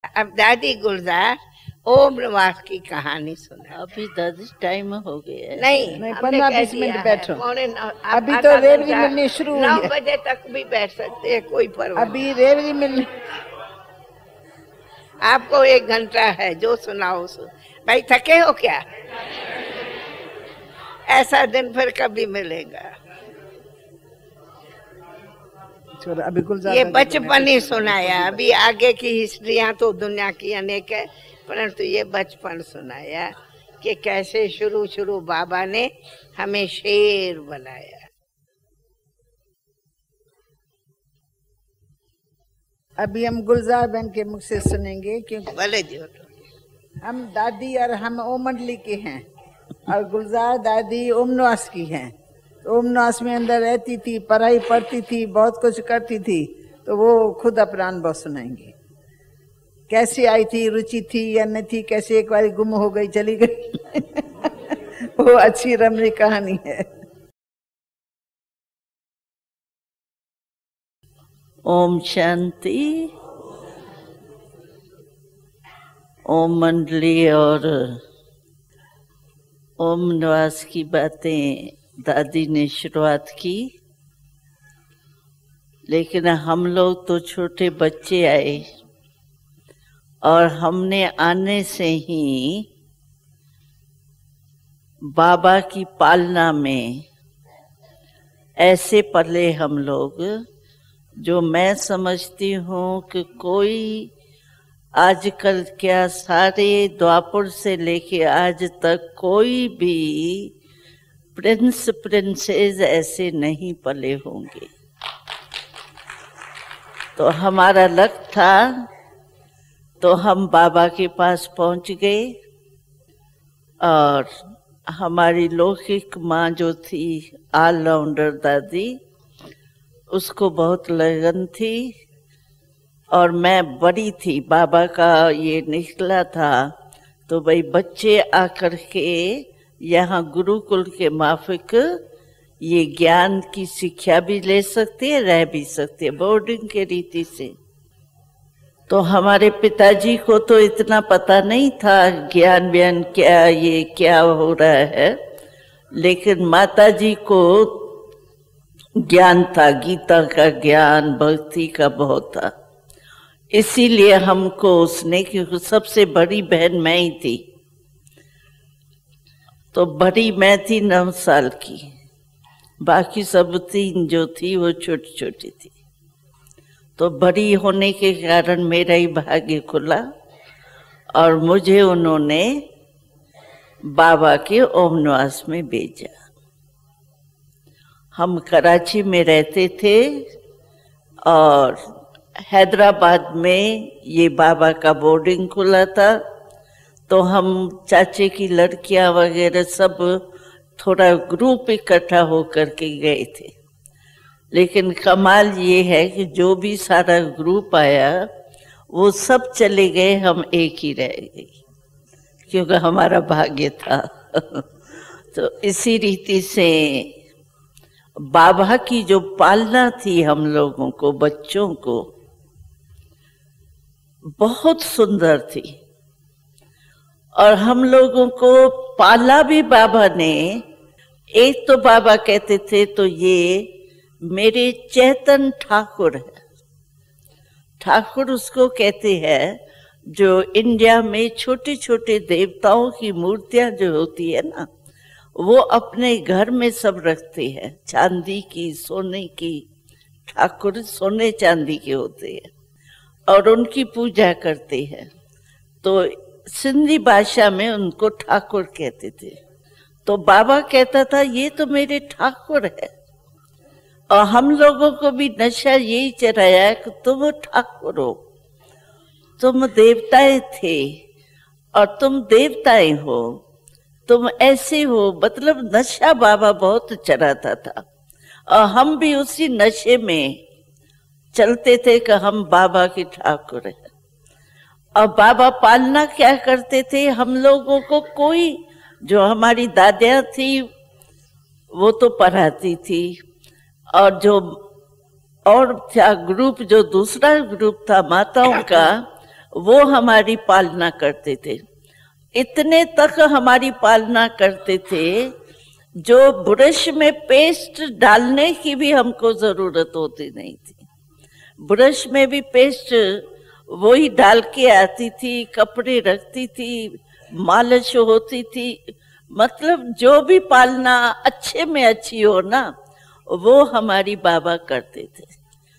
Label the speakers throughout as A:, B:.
A: अब दादी गुलजार ओम निवास की कहानी सुना।
B: अभी 10 टाइम हो गया है।
A: नहीं
C: 15-20 मिनट बैठो। अभी
A: आधा
C: तो रेवड़ी
A: घंटा,
C: मिलनी शुरू हुई
A: 9
C: है।
A: बजे तक भी बैठ सकते हैं, कोई परवाह नहीं।
C: अभी रेवड़ी मिलनी।
A: आपको 1 घंटा है, जो सुनाओ सुन। भाई थके हो क्या? ऐसा दिन फिर कभी मिलेगा।
C: अभी
A: ये बचपन ही सुनाया, अभी आगे की हिस्ट्रियां तो दुनिया की अनेक है, परंतु ये बचपन सुनाया कि कैसे शुरू बाबा ने हमें शेर बनाया।
C: अभी हम गुलजार बहन के मुख से सुनेंगे, क्योंकि
A: भले जी
C: हम दादी और हम ओम मंडली के हैं और गुलजार दादी ओम निवास की हैं। तो ओम निवास में अंदर रहती थी, पढ़ाई पढ़ती थी, बहुत कुछ करती थी, तो वो खुद अपना अनुभव सुनाएंगे। कैसे आई थी, रुचि थी या नहीं थी, कैसे एक बार गुम हो गई, चली गई वो अच्छी रमणी कहानी है।
B: ओम शांति। ओम मंडली और ओम निवास की बातें दादी ने शुरुआत की, लेकिन हम लोग तो छोटे बच्चे आए और हमने आने से ही बाबा की पालना में ऐसे पले हम लोग, जो मैं समझती हूँ कि कोई आजकल क्या सारे द्वापर से लेके आज तक कोई भी प्रिंस प्रिंसेस ऐसे नहीं पले होंगे। तो हमारा लक था, तो हम बाबा के पास पहुंच गए और हमारी लौकिक माँ जो थी ऑलराउंडर दादी, उसको बहुत लगन थी और मैं बड़ी थी। बाबा का ये निकला था तो भाई बच्चे आकर के यहाँ गुरुकुल के माफिक ये ज्ञान की शिक्षा भी ले सकते हैं, रह भी सकते हैं बोर्डिंग के रीति से। तो हमारे पिताजी को तो इतना पता नहीं था ज्ञान व्यान क्या, ये क्या हो रहा है, लेकिन माताजी को ज्ञान था, गीता का ज्ञान, भक्ति का बहुत था। इसीलिए हमको उसने, क्योंकि सबसे बड़ी बहन मैं ही थी, तो बड़ी मैं थी 9 साल की, बाकी सब 3 जो थी वो छोटी छोटी थी। तो बड़ी होने के कारण मेरा ही भाग्य खुला और मुझे उन्होंने बाबा के ओम निवास में भेजा। हम कराची में रहते थे और हैदराबाद में ये बाबा का बोर्डिंग खुला था, तो हम चाचे की लड़कियां वगैरह सब थोड़ा ग्रुप इकट्ठा होकर के गए थे। लेकिन कमाल ये है कि जो भी सारा ग्रुप आया वो सब चले गए, हम एक ही रह गए, क्योंकि हमारा भाग्य था तो इसी रीति से बाबा की जो पालना थी हम लोगों को, बच्चों को, बहुत सुंदर थी। और हम लोगों को पाला भी बाबा ने। एक तो बाबा कहते थे तो ये मेरे चेतन ठाकुर है। ठाकुर उसको कहते हैं जो इंडिया में छोटे छोटे देवताओं की मूर्तियां जो होती है ना, वो अपने घर में सब रखते हैं, चांदी की, सोने की। ठाकुर सोने चांदी के होते हैं और उनकी पूजा करते हैं। तो सिंधी भाषा में उनको ठाकुर कहते थे। तो बाबा कहता था ये तो मेरे ठाकुर है। और हम लोगों को भी नशा यही चढ़ाया कि तुम ठाकुर हो, तुम देवताएं थे और तुम देवताएं हो, तुम ऐसे हो, मतलब नशा बाबा बहुत चढ़ाता था। और हम भी उसी नशे में चलते थे कि हम बाबा के ठाकुर हैं। और बाबा पालना क्या करते थे हम लोगों को, कोई जो हमारी दादियाँ थी वो तो पढ़ाती थी, और जो और था ग्रुप, जो दूसरा ग्रुप था माताओं का, वो हमारी पालना करते थे। इतने तक हमारी पालना करते थे, जो ब्रश में पेस्ट डालने की भी हमको जरूरत होती नहीं थी। ब्रश में भी पेस्ट वही डाल के आती थी, कपड़े रखती थी, मालिश होती थी। मतलब जो भी पालना अच्छे में अच्छी हो ना, वो हमारी बाबा करते थे।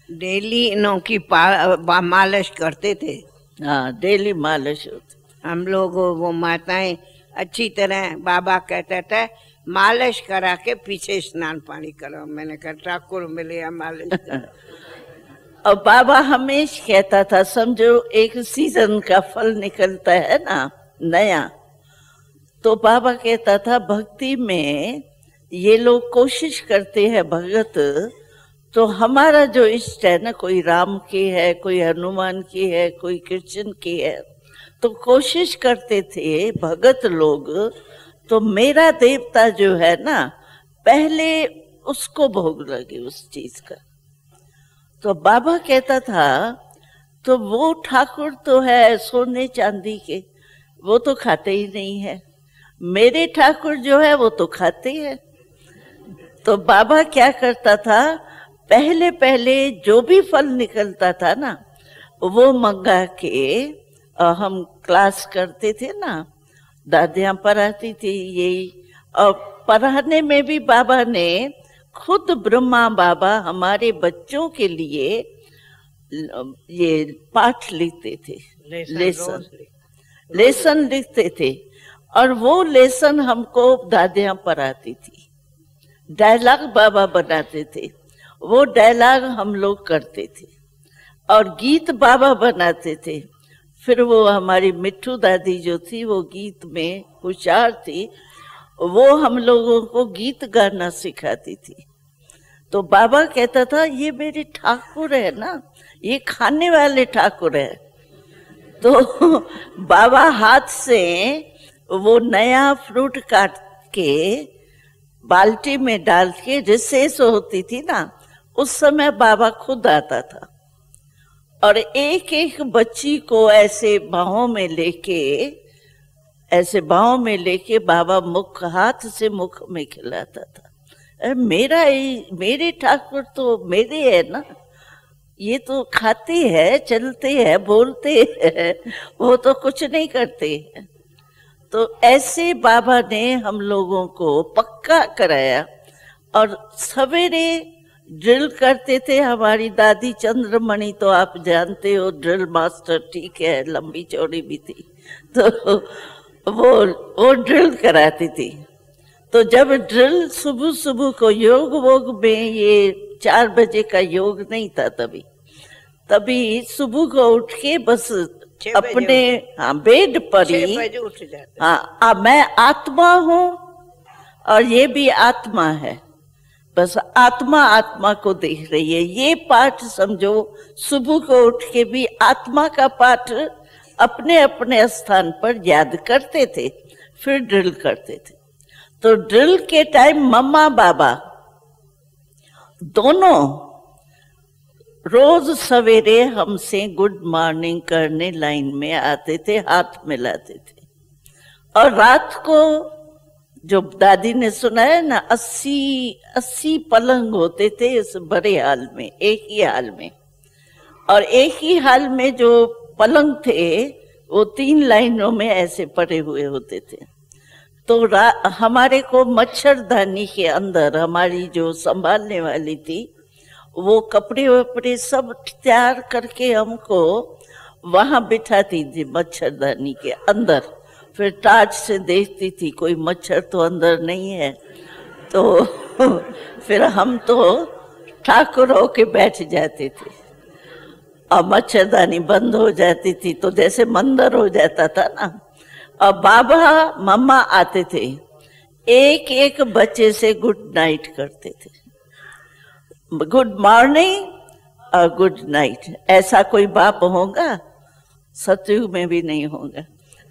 A: डेली इनों की मालिश करते थे।
B: हाँ, डेली मालिश होती।
A: हम लोग वो माताएं अच्छी तरह, बाबा कहता था मालिश करा के पीछे स्नान पानी करो। मैंने कहा ठाकुर मिले मालिश
B: और बाबा हमेशा कहता था, समझो एक सीजन का फल निकलता है ना नया, तो बाबा कहता था भक्ति में ये लोग कोशिश करते हैं भगत, तो हमारा जो इष्ट है ना, कोई राम की है, कोई हनुमान की है, कोई कृष्ण की है, तो कोशिश करते थे भगत लोग, तो मेरा देवता जो है ना पहले उसको भोग लगे उस चीज का। तो बाबा कहता था तो वो ठाकुर तो है सोने चांदी के, वो तो खाते ही नहीं है, मेरे ठाकुर जो है वो तो खाते हैं। तो बाबा क्या करता था, पहले पहले जो भी फल निकलता था ना वो मंगा के, हम क्लास करते थे ना, दादियाँ पढ़ाती थी यही, और पढ़ाने में भी बाबा ने खुद ब्रह्मा बाबा हमारे बच्चों के लिए ये पाठ लिखते थे, लेसन लिखते थे, और वो लेसन हमको दादियाँ पढ़ाती थी। डायलॉग बाबा बनाते थे, वो डायलॉग हम लोग करते थे, और गीत बाबा बनाते थे। फिर वो हमारी मिट्ठू दादी जो थी वो गीत में होशियार थी, वो हम लोगों को गीत गाना सिखाती थी। तो बाबा कहता था ये मेरे ठाकुर है ना, ये खाने वाले ठाकुर है। तो बाबा हाथ से वो नया फ्रूट काट के बाल्टी में डाल के, रिसेस होती थी ना उस समय बाबा खुद आता था, और एक एक बच्ची को ऐसे बाहों में लेके बाबा मुख हाथ से मुख में खिलाता था। मेरे ठाकुर तो मेरे है ना, ये तो खाते हैं, चलते हैं, बोलते हैं, वो तो कुछ नहीं करते हैं। तो ऐसे बाबा ने हम लोगों को पक्का कराया, और सवेरे ड्रिल करते थे। हमारी दादी चंद्रमणि तो आप जानते हो, ड्रिल मास्टर, ठीक है, लंबी चौड़ी भी थी, तो वो ड्रिल कराती थी। तो जब ड्रिल सुबह सुबह को योग वोग में, ये 4 बजे का योग नहीं था तभी सुबह को उठ के बस अपने बेड पर ही,
A: उठ जाते।
B: हाँ, मैं आत्मा हूँ और ये भी आत्मा है, बस आत्मा को देख रही है। ये पाठ समझो, सुबह को उठ के भी आत्मा का पाठ अपने अपने स्थान पर याद करते थे, फिर ड्रिल करते थे। तो ड्रिल के टाइम मम्मा बाबा दोनों रोज सवेरे हमसे गुड मॉर्निंग करने लाइन में आते थे, हाथ मिलाते थे। और रात को जो दादी ने सुनाया ना, 80 पलंग होते थे इस बड़े हाल में, एक ही हाल में, और एक ही हाल में जो पलंग थे वो 3 लाइनों में ऐसे पड़े हुए होते थे। तो हमारे को मच्छरदानी के अंदर, हमारी जो संभालने वाली थी वो कपड़े वपड़े सब तैयार करके हमको वहां बिठाती थी मच्छरदानी के अंदर। फिर टार्च से देखती थी कोई मच्छर तो अंदर नहीं है, तो फिर हम तो ठाकुर होके बैठ जाते थे, और मच्छरदानी बंद हो जाती थी तो जैसे मंदिर हो जाता था ना। और बाबा मम्मा आते थे, एक एक बच्चे से गुड नाइट करते थे, गुड मॉर्निंग और गुड नाइट। ऐसा कोई बाप होगा? सतयुग में भी नहीं होगा।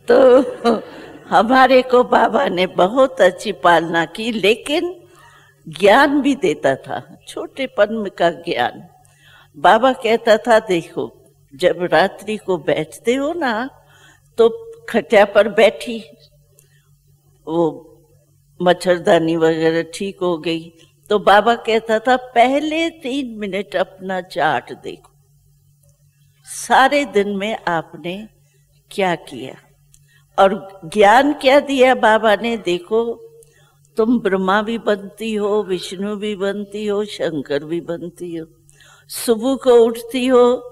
B: तो हमारे को बाबा ने बहुत अच्छी पालना की, लेकिन ज्ञान भी देता था, छोटेपन का ज्ञान। बाबा कहता था देखो जब रात्रि को बैठते हो ना तो खटिया पर बैठी, वो मच्छरदानी वगैरह ठीक हो गई तो बाबा कहता था पहले 3 मिनट अपना चार्ट देखो, सारे दिन में आपने क्या किया और ज्ञान क्या दिया बाबा ने। देखो तुम ब्रह्मा भी बनती हो, विष्णु भी बनती हो, शंकर भी बनती हो, सुबह को उठती हो,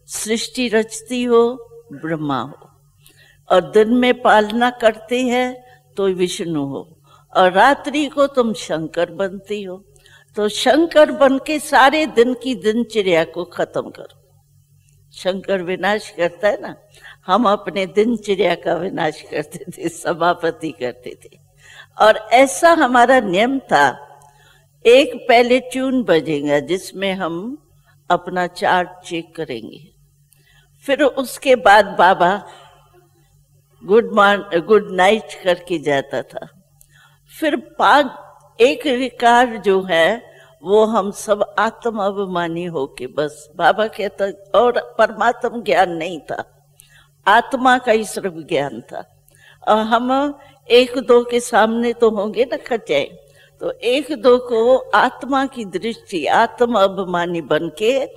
B: सृष्टि रचती हो, ब्रह्मा हो, और दिन में पालना करते हैं तो विष्णु हो, और रात्रि को तुम शंकर बनती हो। तो शंकर बन के सारे दिन की दिनचर्या को खत्म करो। शंकर विनाश करता है ना, हम अपने दिनचर्या का विनाश करते थे, समाप्ति करते थे। और ऐसा हमारा नियम था, एक पहले ट्यून बजेगा जिसमें हम अपना चार्ट चेक करेंगे, फिर उसके बाद बाबा गुड नाइट करके जाता था। फिर एक रिकॉर्ड जो है वो हम सब आत्म अभिमानी होके, बस बाबा कहता, और परमात्म ज्ञान नहीं था, आत्मा का ही सिर्फ ज्ञान था। और हम एक दो के सामने तो होंगे ना खचाए, तो एक दो को आत्मा की दृष्टि, आत्म अभिमानी बन के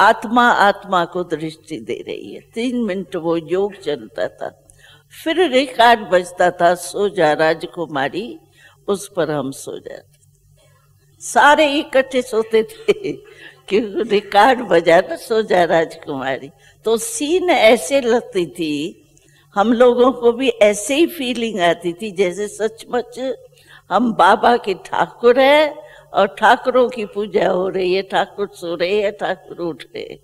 B: आत्मा आत्मा को दृष्टि दे रही है। 3 मिनट वो योग चलता था, फिर रिकॉर्ड बजता था, सो जा राजकुमारी, उस पर हम सो जाते, सारे इकट्ठे सोते थे कि रिकॉर्ड बजा ना, सो जा राजकुमारी। तो सीन ऐसे लगती थी, हम लोगों को भी ऐसे ही फीलिंग आती थी जैसे सचमुच हम बाबा के ठाकुर हैं और ठाकुरों की पूजा हो रही है, ठाकुर सो रहे हैं, ठाकुर उठ रहे।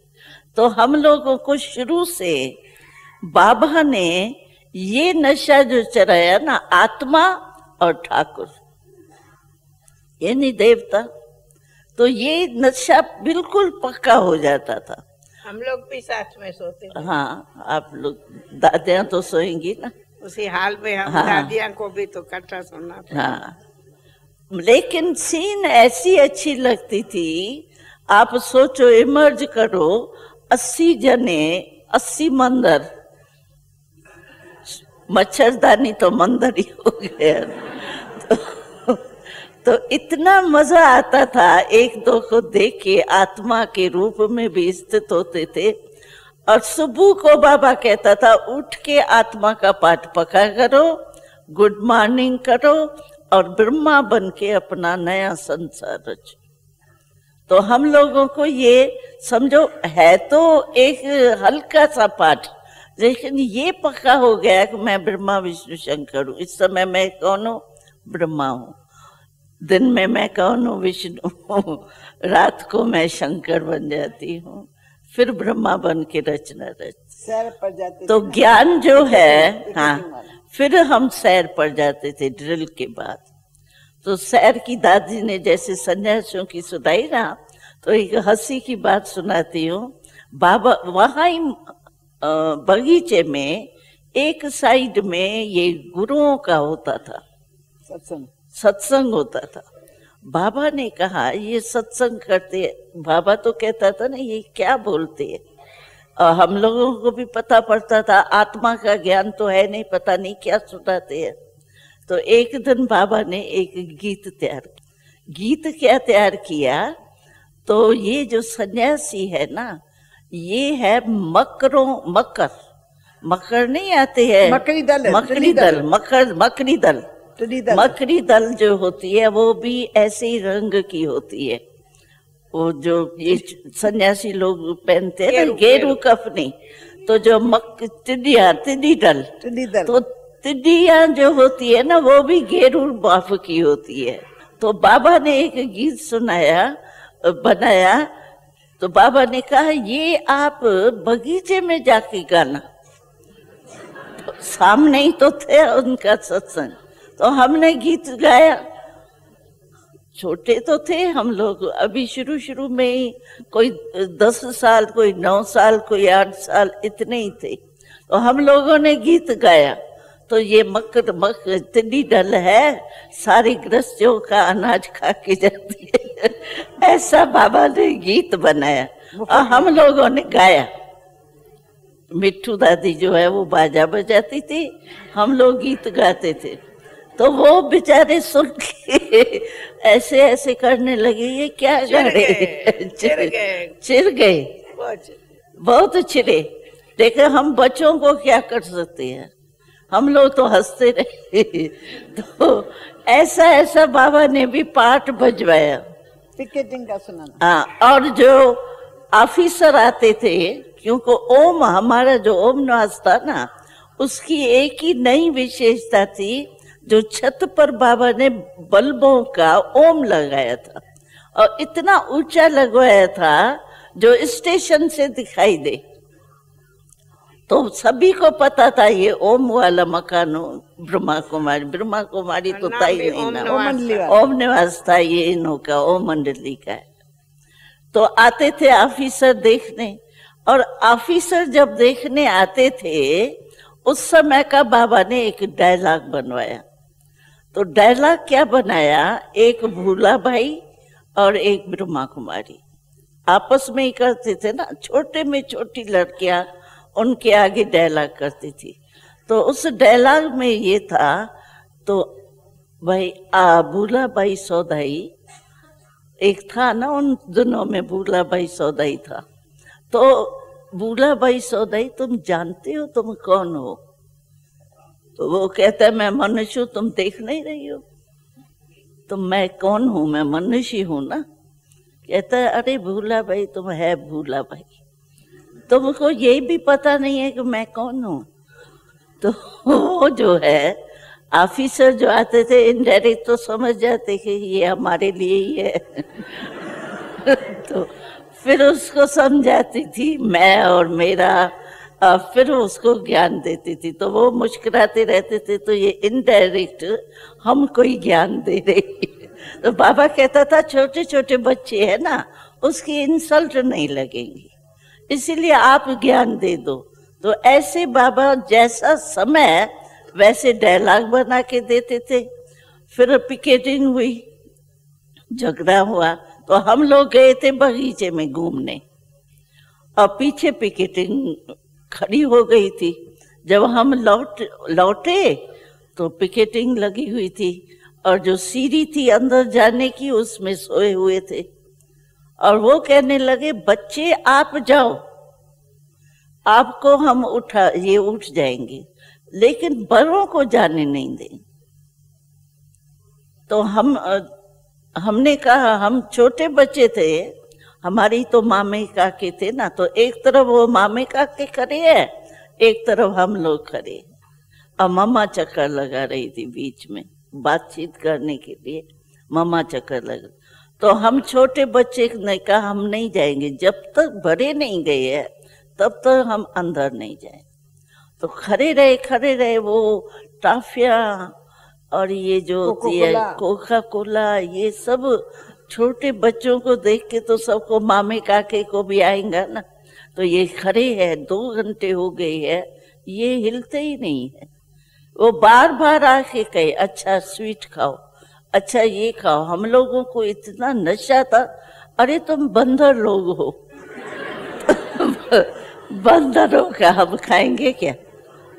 B: तो हम लोगों को शुरू से बाबा ने ये नशा जो चढ़ाया ना, आत्मा और ठाकुर, ये नहीं देवता, तो ये नशा बिल्कुल पक्का हो जाता था।
A: हम लोग भी साथ में सोते थे।
B: हाँ, आप लोग दादियाँ तो सोएंगी ना,
A: उसी हाल में हम
B: हाँ,
A: दादियाँ को भी तो इकट्ठा सोना था।
B: हाँ, लेकिन सीन ऐसी अच्छी लगती थी। आप सोचो, इमर्ज करो, 80 जने, 80 मंदिर, मच्छरदानी तो मंदिर ही हो गया। तो इतना मजा आता था एक दो को देख के, आत्मा के रूप में भी स्थित होते थे। और सुबह को बाबा कहता था, उठ के आत्मा का पाठ पका करो, गुड मॉर्निंग करो और ब्रह्मा बन के अपना नया संसार रचो। तो हम लोगों को ये समझो, है तो एक हल्का सा पाठ, लेकिन ये पक्का हो गया कि मैं ब्रह्मा विष्णु शंकर हूँ। इस समय मैं कौन हूँ? ब्रह्मा हूँ। दिन में मैं कौन हूँ? विष्णु हूँ। रात को मैं शंकर बन जाती हूँ, फिर ब्रह्मा बन के रचना रच।
C: सैर पर जाते
B: तो ज्ञान जो है, हाँ, फिर हम सैर पर जाते थे ड्रिल के बाद। तो सैर की दादी ने जैसे सन्यासियों की सुनाई ना, तो एक हंसी की बात सुनाती हूँ। बाबा वहाँ ही बगीचे में एक साइड में ये गुरुओं का होता था, सत्संग होता था। बाबा ने कहा, ये सत्संग करते, बाबा तो कहता था ना, ये क्या बोलते हैं। और हम लोगों को भी पता पड़ता था, आत्मा का ज्ञान तो है नहीं, पता नहीं क्या सुनाते हैं। तो एक दिन बाबा ने एक गीत तैयार किया। गीत क्या तैयार किया? तो ये जो सन्यासी है ना, ये है मकर नहीं आते हैं, मकड़ी दल जो होती है वो भी ऐसे ही रंग की होती है। वो जो ये सन्यासी लोग पहनते हैं ना, गेरू कफनी, तो जो टिड्डी दल, तो टिड्डियाँ जो होती है ना, वो भी गेरू बाफ की होती है। तो बाबा ने एक गीत बनाया। तो बाबा ने कहा, ये आप बगीचे में जाके गाना। तो सामने ही तो थे उनका सत्संग, तो हमने गीत गाया। छोटे तो थे हम लोग, अभी शुरू में ही, कोई 10 साल, कोई 9 साल, कोई 8 साल, इतने ही थे। तो हम लोगों ने गीत गाया। तो ये टिड्डी दल है, सारी गृहस्थियों का अनाज खा के जाती है। ऐसा बाबा ने गीत बनाया और हम लोगों ने गाया। मिट्ठू दादी जो है वो बाजा बजाती थी, हम लोग गीत गाते थे। तो वो बेचारे सुन के ऐसे ऐसे करने लगे, ये क्या गा रहे, चिढ़ गए, बहुत चिढ़े। लेकिन हम बच्चों को क्या कर सकते हैं, हम लोग तो हंसते रहे। तो ऐसा ऐसा बाबा ने भी पाठ बजवाया,
C: पिकेटिंग का सुनाना।
B: हाँ, और जो ऑफिसर आते थे, क्योंकि ओम, हमारा जो ओम निवास था ना, उसकी एक ही नई विशेषता थी, जो छत पर बाबा ने बल्बों का ओम लगाया था, और इतना ऊंचा लगवाया था जो स्टेशन से दिखाई दे। तो सभी को पता था ये ओम वाला मकान ब्रह्मा कुमारी, ब्रह्मा कुमारी तो था ही नहीं ना, ओम निवास था ये इन्हों का, ओम मंडली का है। तो आते थे ऑफिसर देखने, और ऑफिसर जब देखने आते थे उस समय का बाबा ने एक डायलॉग बनवाया। तो डायलॉग क्या बनाया, एक भूला भाई और एक ब्रह्मा कुमारी आपस में ही करते थे ना, छोटे में छोटी लड़कियां उनके आगे डायलॉग करती थी। तो उस डायलॉग में ये था, तो भाई भूला भाई सौदाई एक था ना, उन दिनों में भूला भाई सौदाई था। तो भूला भाई सौदाई, तुम जानते हो तुम कौन हो? तो वो कहता है, मैं मनुष्य हूँ, तुम देख नहीं रही हो? तो मैं कौन हूँ, मैं मनुष्य हूँ ना। कहता है, अरे भूला भाई तुम है भूला भाई, तुमको ये भी पता नहीं है कि मैं कौन हूँ। तो वो जो है ऑफिसर जो आते थे इनडायरेक्ट तो समझ जाते कि ये हमारे लिए ही है। तो फिर उसको समझाती थी मैं और मेरा, फिर उसको ज्ञान देती थी। तो वो मुस्कुराते रहते थे, तो ये इनडायरेक्ट हमको ही ज्ञान दे रही। तो बाबा कहता था छोटे छोटे बच्चे हैं ना, उसकी इंसल्ट नहीं लगेगी, इसीलिए आप ज्ञान दे दो। तो ऐसे बाबा जैसा समय वैसे डायलॉग बना के देते थे। फिर पिकेटिंग हुई, झगड़ा हुआ, तो हम लोग गए थे बगीचे में घूमने, और पीछे पिकेटिंग खड़ी हो गई थी। जब हम लौटे तो पिकेटिंग लगी हुई थी, और जो सीढ़ी थी अंदर जाने की उसमें सोए हुए थे, और वो कहने लगे, बच्चे आप जाओ, आपको हम उठ जाएंगे, लेकिन बड़ों को जाने नहीं देंगे। तो हमने कहा, हम छोटे बच्चे थे, हमारी तो मामे काके थे ना, तो एक तरफ वो मामे काके खड़े हैं, एक तरफ हम लोग खड़े, और मम्मा चक्कर लगा रही थी बीच में बातचीत करने के लिए, मम्मा चक्कर लगा। तो हम छोटे बच्चे ने कहा, हम नहीं जाएंगे, जब तक बड़े नहीं गए हैं तब तक हम अंदर नहीं जाए। तो खड़े रहे, वो टाफिया और ये जो कोका कोला, ये सब छोटे बच्चों को देख के तो सबको, मामे काके को भी आएगा ना। तो ये खड़े हैं, 2 घंटे हो गए हैं, ये हिलते ही नहीं है। वो बार बार आके कहे, अच्छा स्वीट खाओ, अच्छा ये खाओ। हम लोगों को इतना नशा था, अरे तुम बंदर लोग हो। बंदरों का हम खाएंगे क्या?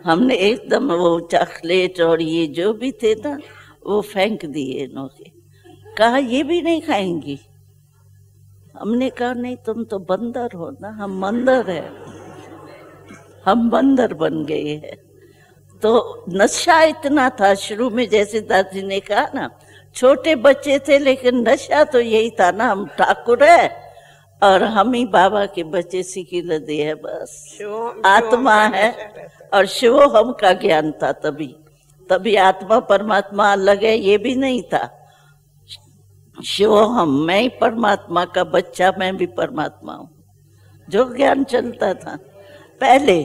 B: हमने एकदम वो चॉकलेट और ये जो भी थे ना वो फेंक दिए इन्होंने, कहा ये भी नहीं खाएंगी। हमने कहा नहीं, तुम तो बंदर हो ना, हम बंदर है, हम बंदर बन गए हैं। तो नशा इतना था शुरू में, जैसे दादी ने कहा ना, छोटे बच्चे थे लेकिन नशा तो यही था ना, हम ठाकुर है और हम ही बाबा के बच्चे सीखी लदे है, बस आत्मा है। और शिव हम का ज्ञान था, तभी आत्मा परमात्मा अलग है ये भी नहीं था। शिव हम, मैं ही परमात्मा का बच्चा, मैं भी परमात्मा हूँ, जो ज्ञान चलता था पहले।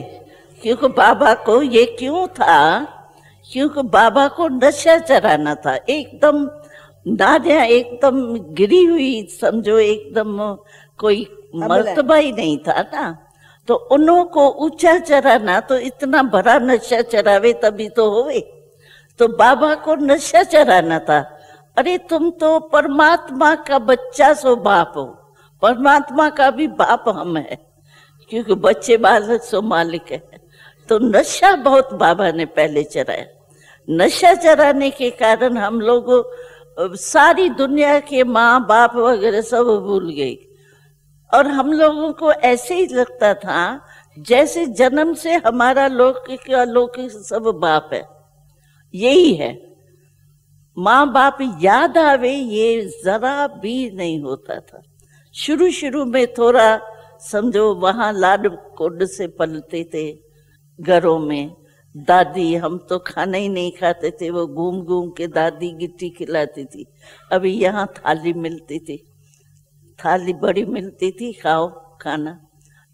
B: क्योंकि बाबा को ये क्यों था, क्योंकि बाबा को नशा चढ़ाना था, एकदम नादिया एकदम गिरी हुई, समझो एकदम कोई मर्तबा ही नहीं था ना। तो उन्हों को ऊंचा चढ़ाना, तो इतना बड़ा नशा चढ़ावे तभी तो होवे। तो बाबा को नशा चढ़ाना था, अरे तुम तो परमात्मा का बच्चा सो बाप हो, परमात्मा का भी बाप हम है, क्योंकि बच्चे बालक सो मालिक है। तो नशा बहुत बाबा ने पहले चराया। नशा चराने के कारण हम लोग सारी दुनिया के माँ बाप वगैरह सब भूल गए, और हम लोगों को ऐसे ही लगता था जैसे जन्म से हमारा लौकिक अलौकिक सब बाप है, यही है। माँ बाप याद आवे ये जरा भी नहीं होता था। शुरू शुरू में थोड़ा समझो वहां लाड कोड से पलते थे घरों में। दादी, हम तो खाना ही नहीं खाते थे, वो घूम घूम के दादी गिट्टी खिलाती थी। अभी यहाँ थाली मिलती थी, थाली बड़ी मिलती थी, खाओ खाना।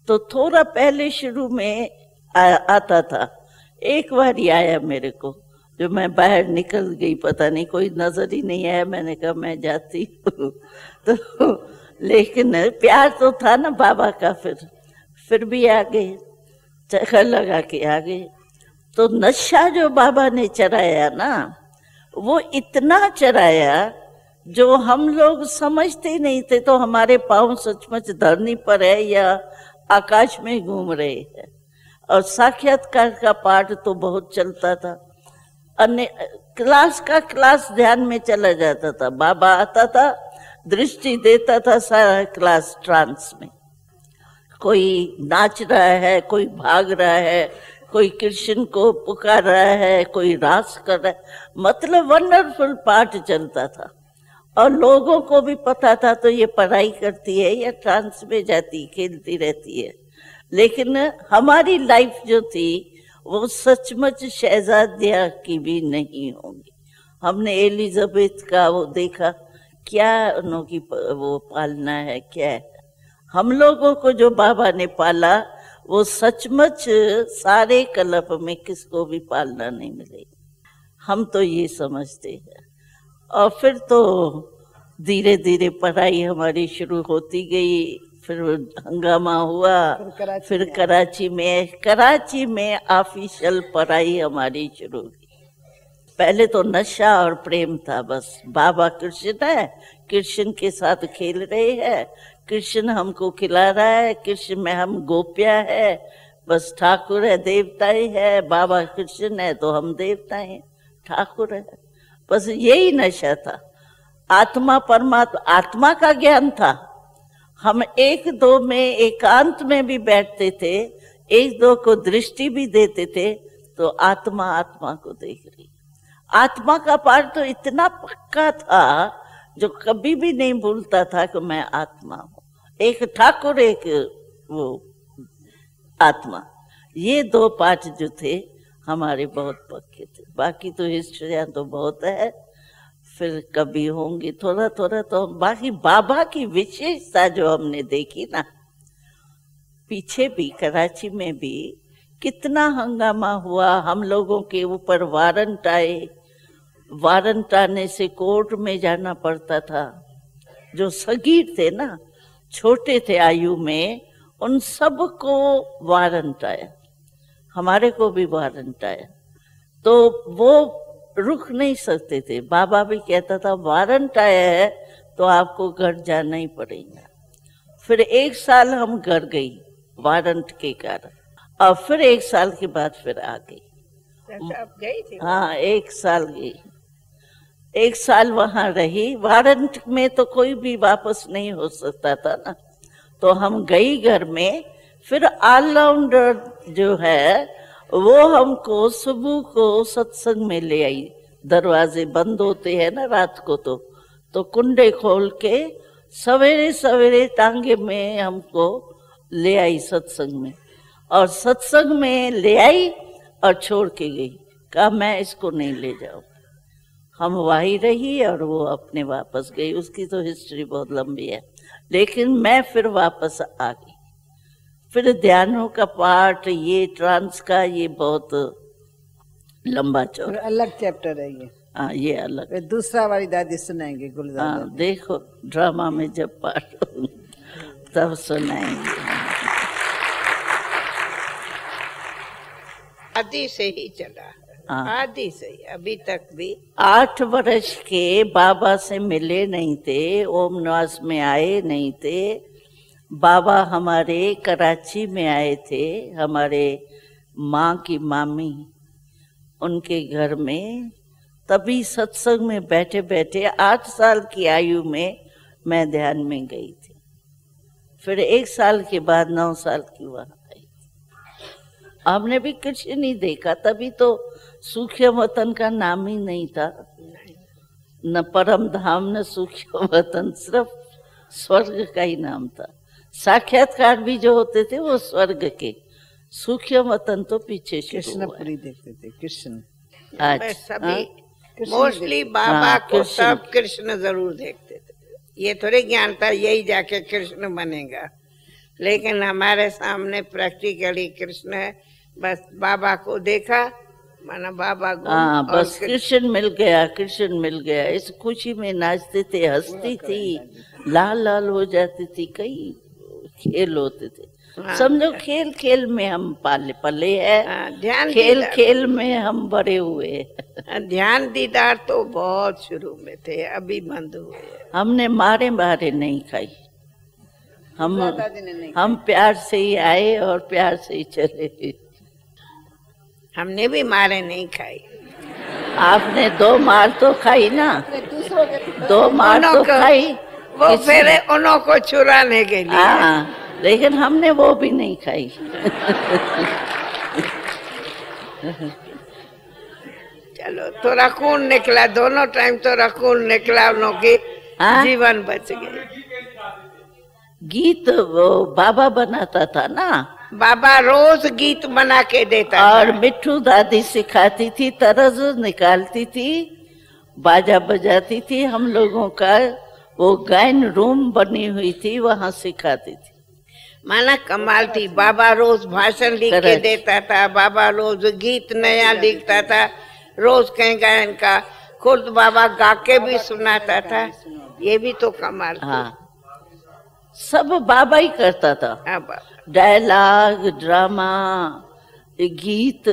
B: तो थोड़ा पहले शुरू में आता था। एक बार ही आया मेरे को, जो मैं बाहर निकल गई, पता नहीं कोई नजर ही नहीं आया, मैंने कहा मैं जाती हूँ। तो लेकिन प्यार तो था ना बाबा का, फिर भी आ गए, चक्कर लगा के आ गए। तो नशा जो बाबा ने चराया ना, वो इतना चराया जो हम लोग समझते नहीं थे। तो हमारे पाँव सचमुच धरनी पर है या आकाश में घूम रहे हैं। और साक्षात्कार का पाठ तो बहुत चलता था, अन्य क्लास का क्लास ध्यान में चला जाता था। बाबा आता था, दृष्टि देता था, सारा क्लास ट्रांस में। कोई नाच रहा है, कोई भाग रहा है, कोई कृष्ण को पुकार रहा है, कोई रास कर रहा है, मतलब वंडरफुल पाठ चलता था। और लोगों को भी पता था तो ये पढ़ाई करती है या ट्रांस में जाती, खेलती रहती है। लेकिन हमारी लाइफ जो थी वो सचमुच शहजादिया की भी नहीं होगी। हमने एलिजाबेथ का वो देखा, क्या उनकी वो पालना है, क्या है। हम लोगों को जो बाबा ने पाला वो सचमुच सारे कल्प में किसको भी पालना नहीं मिलेगा, हम तो ये समझते हैं। और फिर तो धीरे धीरे पढ़ाई हमारी शुरू होती गई, फिर हंगामा हुआ, फिर कराची में ऑफिशियल पढ़ाई हमारी शुरू हुई। पहले तो नशा और प्रेम था, बस बाबा कृष्ण है, कृष्ण के साथ खेल रहे हैं, कृष्ण हमको खिला रहा है, कृष्ण में हम गोपिया है, बस ठाकुर है देवता ही है, बाबा कृष्ण है तो हम देवता हैं, ठाकुर है, बस यही नशा था। आत्मा परमात्मा, आत्मा का ज्ञान था। हम एक दो में एकांत में भी बैठते थे, एक दो को दृष्टि भी देते थे, तो आत्मा आत्मा को देख रही। आत्मा का पाठ तो इतना पक्का था जो कभी भी नहीं भूलता था कि मैं आत्मा हूँ, एक ठाकुर एक वो आत्मा। ये दो पाठ जो थे हमारे बहुत पक्के थे। बाकी तो हिस्ट्रियाँ तो बहुत है, फिर कभी होंगी थोड़ा थोड़ा। तो बाकी बाबा की विशेषता जो हमने देखी ना, पीछे भी कराची में भी कितना हंगामा हुआ, हम लोगों के ऊपर वारंट आए, वारंट आने से कोर्ट में जाना पड़ता था। जो सगीर थे ना, छोटे थे आयु में, उन सब को वारंट आया, हमारे को भी वारंट आया। तो वो रुक नहीं सकते थे। बाबा भी कहता था वारंट आया है तो आपको घर जाना ही पड़ेगा। फिर 1 साल हम घर गई वारंट के कारण, और फिर 1 साल के बाद फिर आ गई।
A: आप गई थी?
B: हाँ, 1 साल गई, 1 साल वहां रही। वारंट में तो कोई भी वापस नहीं हो सकता था ना, तो हम गई घर में। फिर ऑलराउंडर जो है वो हमको सुबह को सत्संग में ले आई। दरवाजे बंद होते हैं ना रात को, तो कुंडे खोल के सवेरे सवेरे टांगे में हमको ले आई सत्संग में, और सत्संग में ले आई और छोड़ के गई। कहा मैं इसको नहीं ले जाऊं। हम वहीं रही और वो अपने वापस गई। उसकी तो हिस्ट्री बहुत लंबी है, लेकिन मैं फिर वापस आ गई। फिर ध्यानों का पाठ, ये ट्रांस का, ये बहुत लंबा चौड़ा
C: अलग चैप्टर है ये।
B: हाँ, ये अलग।
C: फिर दूसरा वाली दादी सुनाएंगे गुलजार।
B: हाँ, देखो ड्रामा में जब पाठ तब सुनाएंगे।
A: आदि से ही चला, आदि से ही अभी तक भी।
B: 8 वर्ष के बाबा से मिले नहीं थे, ओम निवास में आए नहीं थे। बाबा हमारे कराची में आए थे, हमारे माँ की मामी उनके घर में। तभी सत्संग में बैठे बैठे 8 साल की आयु में मैं ध्यान में गई थी। फिर 1 साल के बाद 9 साल की वहां आई। हमने भी कुछ नहीं देखा, तभी तो सूक्ष्म वतन का नाम ही नहीं था, न परम धाम न सूक्ष्म वतन, सिर्फ स्वर्ग का ही नाम था। साक्षात्कार भी जो होते थे वो स्वर्ग के, सूक्ष्म वतन तो पीछे
C: कृष्णपुरी देखते थे। कृष्ण
A: सभी मोस्टली बाबा को सब कृष्ण जरूर देखते थे। ये थोड़े ज्ञान था यही जाके कृष्ण बनेगा, लेकिन हमारे सामने प्रैक्टिकली कृष्ण है। बस बाबा को देखा माना बाबा को,
B: बस कृष्ण मिल गया, कृष्ण मिल गया। इस खुशी में नाचते थे, हंसती थी, लाल लाल हो जाती थी। कई खेल होते थे। समझो खेल खेल में हम पले हैं,
A: ध्यान
B: खेल खेल में हम बड़े हुए।
A: ध्यान दीदार तो बहुत शुरू में थे, अभी बंद हुए।
B: हमने मारे नहीं खाई। हम प्यार से ही आए और प्यार से ही चले।
A: हमने भी मारे नहीं खाई।
B: आपने 2 मार तो खाई ना, 2 मार तो खाई,
A: वो फिर उन्हों को छुड़ाने के लिए।
B: हाँ, लेकिन हमने वो भी नहीं खाई।
A: चलो थोड़ा खून निकला, दोनों टाइम थोड़ा खून निकला, उन्हों की जीवन बच गए।
B: गीत वो बाबा बनाता था ना,
A: बाबा रोज गीत बना के देता
B: और
A: था।
B: मिट्ठू दादी सिखाती थी, तरज निकालती थी, बाजा बजाती थी। हम लोगों का वो गायन रूम बनी हुई थी, वहाँ सिखाती थी।
A: माना कमाल थी। बाबा रोज भाषण लिख के देता था, बाबा रोज गीत नया लिखता था, रोज कहीं गायन का खुद बाबा गा के भी सुनाता था। ये भी तो कमाल था।
B: हाँ, सब बाबा ही करता था।
A: बाबा
B: डायलॉग, ड्रामा, गीत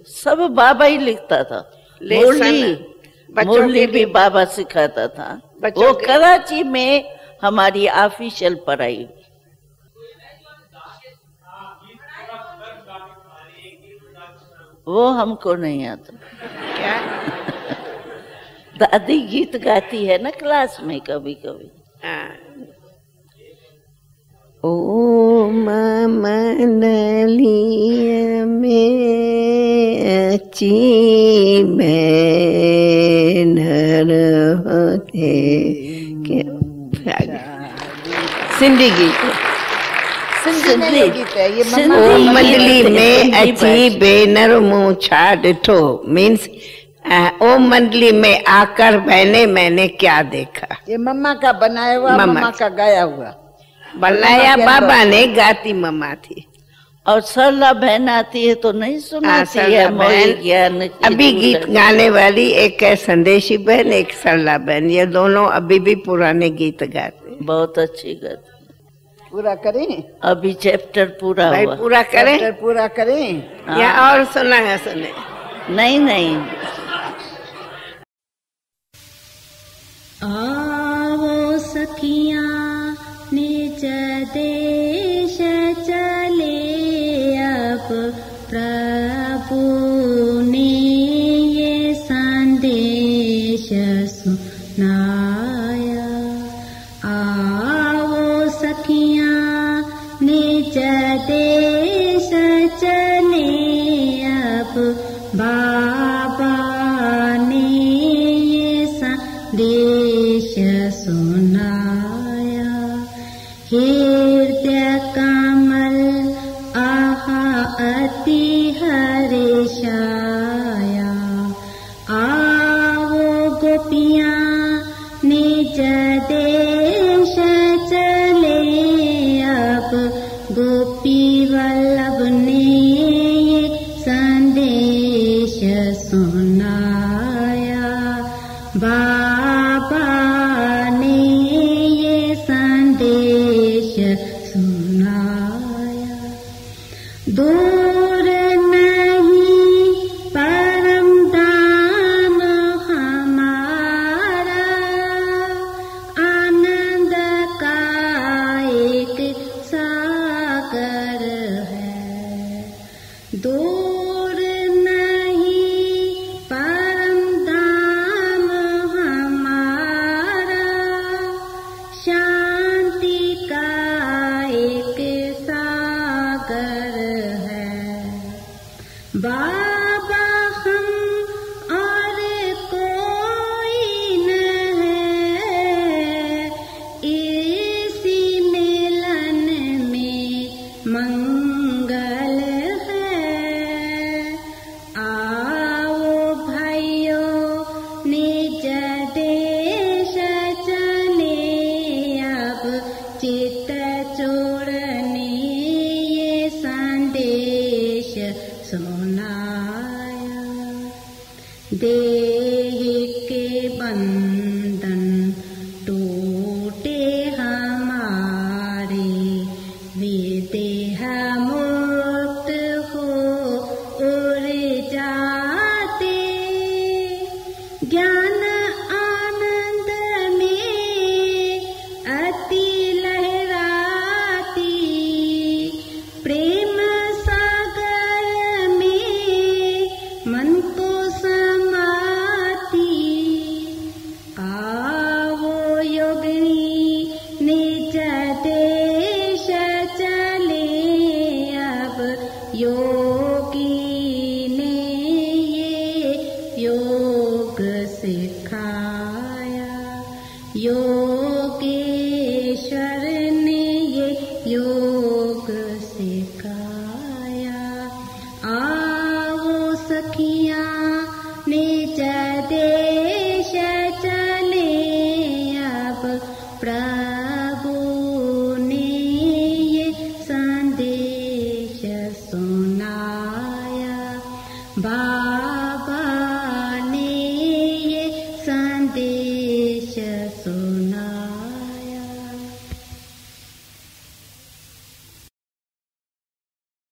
B: सब बाबा ही लिखता था। मुरली भी बाबा सिखाता था। वो कराची में हमारी ऑफिशियल पढ़ाई। वो हमको नहीं आता।
A: क्या?
B: दादी गीत गाती है ना क्लास में कभी कभी।
A: ओ मनलिया में अची में होते सिंधी गीत।
C: सिंधी गीत है ये।
A: ओ मंडली में अची बेनर मुँह छा डिठो, मीन्स ओ मंडली में आकर बहने मैंने क्या देखा।
C: ये मम्मा का बनाया हुआ, मम्मा का गाया हुआ।
A: बनाया बाबा ने, गाती मम्मा थी।
B: और सरला बहन आती है तो नहीं सुनाती है मोई ज्ञान।
A: अभी गीत गाने वाली एक है संदेशी बहन, एक सरला बहन, ये दोनों अभी भी पुराने गीत गाते।
B: बहुत अच्छी गाती।
C: पूरा करें
B: अभी चैप्टर पूरा
A: भाई
B: हुआ।
A: पूरा करें,
C: चैप्टर पूरा करें
A: या और सुना है? सुने
B: नहीं।
D: आवो सखियां निज देश चले, अब प्रभु ने ये संदेश सुनाया। आवो सखियां निज देश चले, अब बाबा ने ये संदेश सुनाया। हृदय कमल आहा अति हर्षाया। आवो गोपियां निज देश चले, अब गोपी वल्लभ ने ये संदेश सुनाया। बाबा ने ये संदेश सुनाया। दूर नहीं परम धाम हमारा, आनंद का एक देह के बंधन